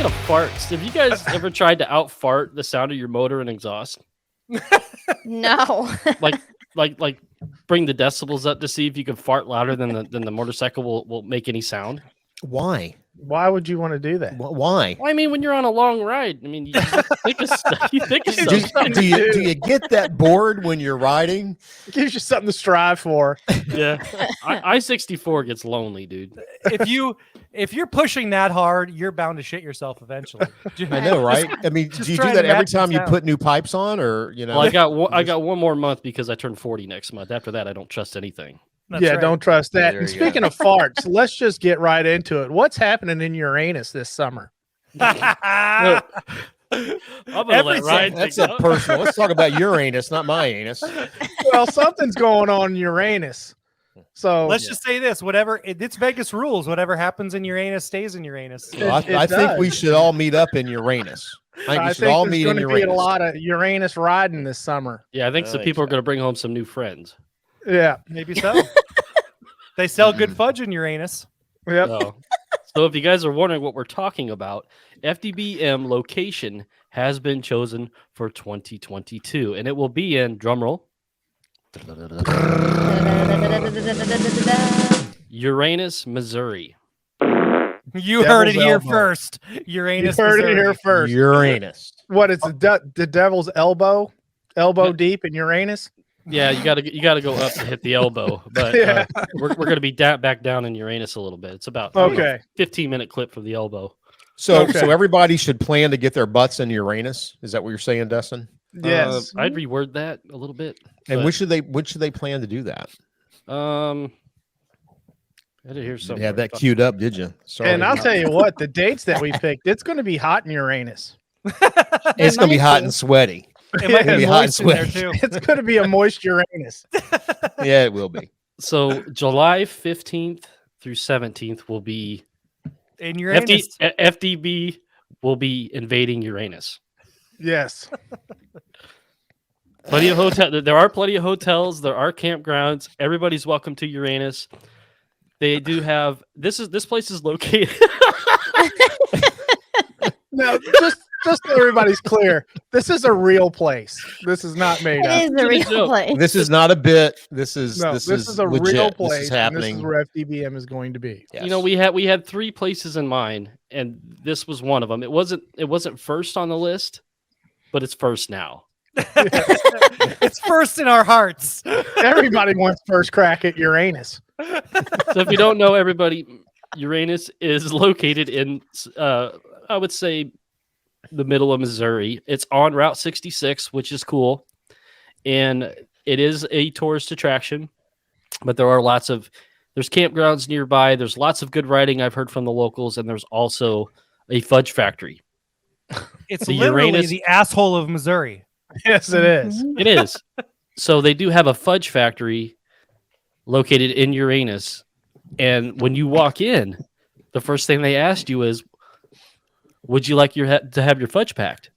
speaking of farts, have you guys ever tried to out fart the sound of your motor and exhaust? No. Like bring the decibels up to see if you can fart louder than the motorcycle will make any sound. Why? Why would you want to do that? Why? Well, I mean, when you're on a long ride, I mean, you think of stuff. You think of stuff. Do you get that bored when you're riding? It gives you something to strive for. Yeah, I-64 gets lonely, dude. If you're pushing that hard, you're bound to shit yourself eventually. I know, right? I mean, do you do that every time you put new pipes on, or you know? Well, I got one more month because I turn 40 next month. After that, I don't trust anything. That's right. Don't trust that. There And you speaking of farts, let's just get right into it. What's happening in Uranus this summer? I'm gonna let Ryan That's take a that. personal. Let's talk about Uranus, not my anus. Well, something's going on in Uranus. So Let's just say this: it's Vegas rules. Whatever happens in Uranus stays in Uranus. Well, I think we should all meet up in Uranus. I think we should all meet in there's going to be a Uranus. lot of Uranus riding this summer. Yeah, I think some people are going to bring home some new friends. Yeah. Maybe so. They sell good fudge in Uranus. Yep. So if you guys are wondering what we're talking about, FDBM location has been chosen for 2022, and it will be in, drumroll, Uranus, Missouri. You heard it Devil's here elbow. first. Uranus. You heard it Missouri. here first. Uranus. What is the devil's elbow deep in Uranus? Yeah, you got to go up to hit the elbow, but Yeah. we're going to be back down in Uranus a little bit. It's about Okay. 15-minute clip from the elbow. So, Okay. so everybody should plan to get their butts in Uranus. Is that what you're saying, Dustin? Yes. I'd reword that a little bit. And but, when should they plan to do that? I had it here somewhere. You had that queued up, did you? Sorry. And I'll tell you what, the dates that we picked, it's going to be hot in Uranus. It's gonna be hot and sweaty. It might It'll be be hot and moist in there sweaty. too. It's going to be a moist Uranus. Yeah, it will be. So July 15th through 17th will be In Uranus. FDB will be invading Uranus. Yes. Plenty of hotel. There are plenty of hotels. There are campgrounds. Everybody's welcome to Uranus. They do have this place is located. No, just so everybody's clear, this is a real place. This is not made up. It is a real place. This is not a bit. This is This is a legit. real This place. is And happening. this is where FDBM is going to be. Yes. You know, we had 3 places in mind, and this was one of them. It wasn't first on the list, but it's first now. It's first in our hearts. Everybody wants first crack at Uranus. So if you don't know, everybody, Uranus is located in, I would say, the middle of Missouri. It's on Route 66, which is cool, and it is a tourist attraction. But there are there's campgrounds nearby. There's lots of good riding I've heard from the locals, and there's also a fudge factory. It's The literally Uranus- the asshole of Missouri. Yes, it is. It is. So they do have a fudge factory located in Uranus, and when you walk in, the first thing they asked you is, would you like to have your fudge packed?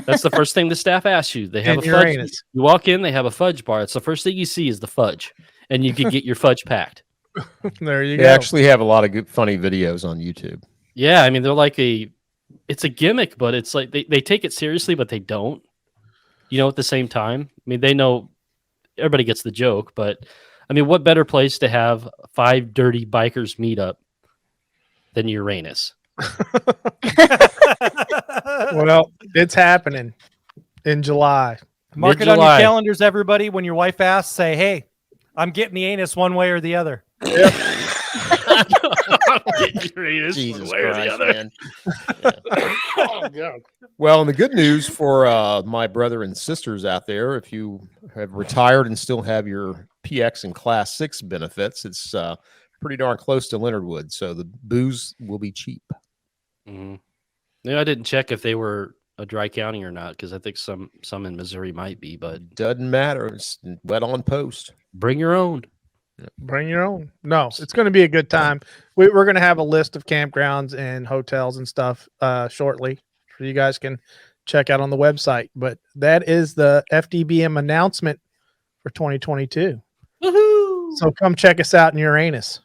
That's the first thing the staff asks you. They have In a fudge. Uranus. You walk in, they have a fudge bar. It's the first thing you see is the fudge, and you can get your fudge packed. There you They go. actually have a lot of good, funny videos on YouTube. Yeah, I mean they're like it's a gimmick, but it's like they take it seriously, but they don't. You know, at the same time, I mean they know everybody gets the joke, but I mean, what better place to have 5 dirty bikers meetup than Uranus? Well, it's happening in July. Mark it on your Mid-July. calendars, everybody. When your wife asks, say, "Hey, I'm getting the anus one way or the other." Uranus, Jesus one way or the Christ, other. man. Oh, God. Well, and the good news for my brother and sisters out there, if you have retired and still have your PX and Class 6 benefits, it's pretty darn close to Leonard Wood, so the booze will be cheap. Mhm. Yeah, I didn't check if they were a dry county or not because I think some in Missouri might be, but Doesn't matter. It's wet on post. bring your own. Bring your own. No, it's going to be a good time. We're going to have a list of campgrounds and hotels and stuff shortly, so you guys can check out on the website. But that is the FDBM announcement for 2022. Woohoo! So come check us out in Uranus.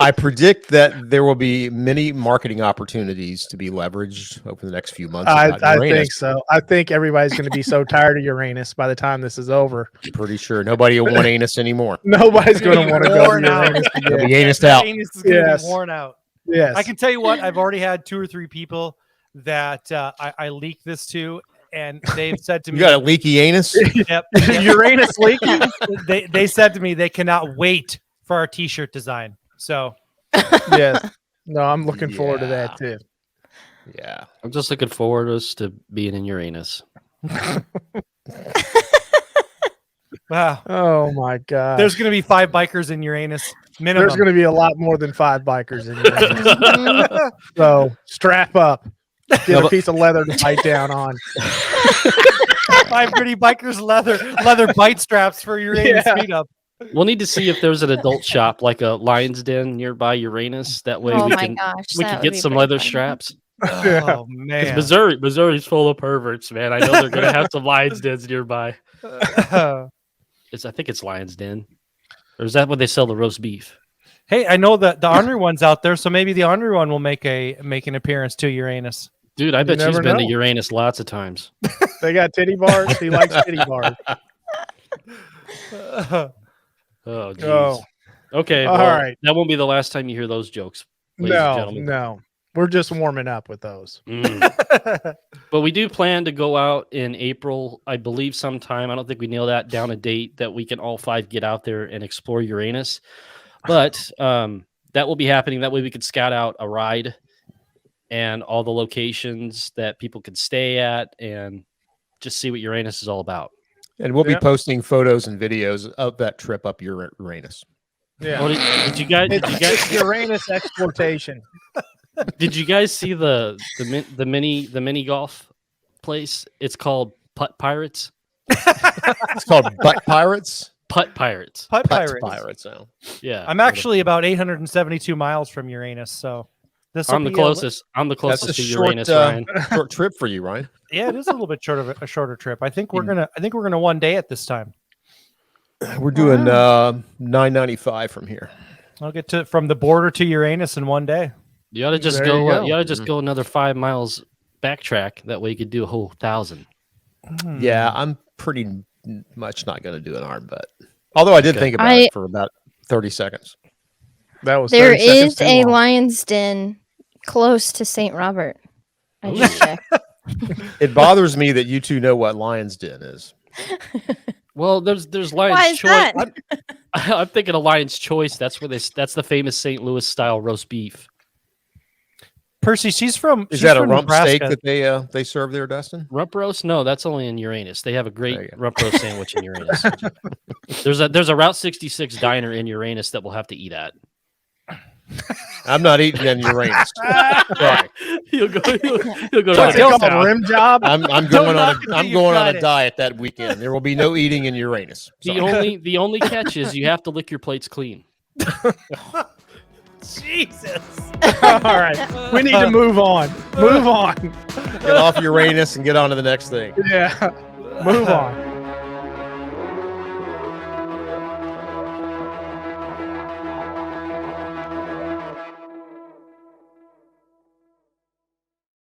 I predict that there will be many marketing opportunities to be leveraged over the next few months. about I Uranus. think so. I think everybody's going to be so tired of Uranus by the time this is over. Pretty sure nobody will want anus anymore. Nobody's going to want to go to Worn out. Uranus They'll again. be anused That out. anus is going to Yes. be worn out. Yes. I can tell you what, I've already had 2 or 3 people that I leaked this to, and they've said to You me, got a leaky anus? yep, Uranus leaking. they said to me they cannot wait for our t-shirt design. So Yes. No, I'm looking forward to that too. Yeah. I'm just looking forward to us to being in Uranus. wow, Oh my god. there's going to be 5 bikers in Uranus minimum. There's going to be a lot more than 5 bikers in Uranus. Mhm. So strap up. Get No, a but- piece of leather to bite down on. 5 Dirty Bikers leather bite straps for Uranus Yeah. meetup. We'll need to see if there's an adult shop like a Lion's Den nearby Uranus. That way Oh we my can gosh. we that can would get be some pretty leather fun. straps. Oh 'Cause man, Missouri's full of perverts, man. I know they're gonna have some Lion's Dens nearby. I think it's Lion's Den, or is that where they sell the roast beef? hey, I know that the Honor one's out there, so maybe the Honor one will make an appearance to Uranus. Dude, I You bet she's never been to know. Uranus lots of times. They got titty bars. He likes titty bars. Oh, geez. Oh. Okay, All well, right. that won't be the last time you hear those jokes, ladies and No, gentlemen. no. We're just warming up with those. Mm. But we do plan to go out in April, I believe, sometime. I don't think we nail that down a date that we can all 5 get out there and explore Uranus. But that will be happening. That way we could scout out a ride and all the locations that people could stay at and just see what Uranus is all about. And we'll be Yep. posting photos and videos of that trip up Uranus. Yeah. Oh, did you guys It's Uranus exploitation. did you guys see the mini golf place? It's called Putt Pirates. It's called Butt Pirates. Putt Pirates. Putt Putt Pirates. Pirates. Oh. Yeah. I'm actually about 872 miles from Uranus, so this I'm the closest. I'm the That's closest a to short, Uranus, Ryan. short trip for you, Ryan. Yeah, it is a little bit short of a shorter trip. I think we're gonna one day at this time. We're doing 995 from here. I'll get to from the border to Uranus in one day. You ought to just There go. you go. You ought to just go another 5 miles backtrack. That way you could do a whole 1,000. Yeah, I'm pretty much not going to do an arm butt. Although I did think about it for about 30 seconds. That was There 30 seconds is too a long. Lion's Den close to St. Robert. I just checked. It bothers me that you two know what Lion's Den is. Well, there's Why Lion's is Choice. that? I'm thinking of Lion's Choice. That's the famous St. Louis style roast beef. Percy, she's from. Is she's that a from rump steak Nebraska. that they serve there, Dustin? Rump roast? No, that's only in Uranus. They have a There you great go. rump roast sandwich in Uranus. There's a Route 66 diner in Uranus that we'll have to eat at. I'm not eating in Uranus. Sorry. He'll go. He'll go What's to it Dilltown. called? Rim job? I'm Don't going knock on it a till I'm you going on tried a it. diet that weekend. There will be no eating in Uranus. Sorry. The only catch is you have to lick your plates clean. Jesus. All right. We need to move on. Move on. Get off Uranus and get on to the next thing. Yeah. Move on.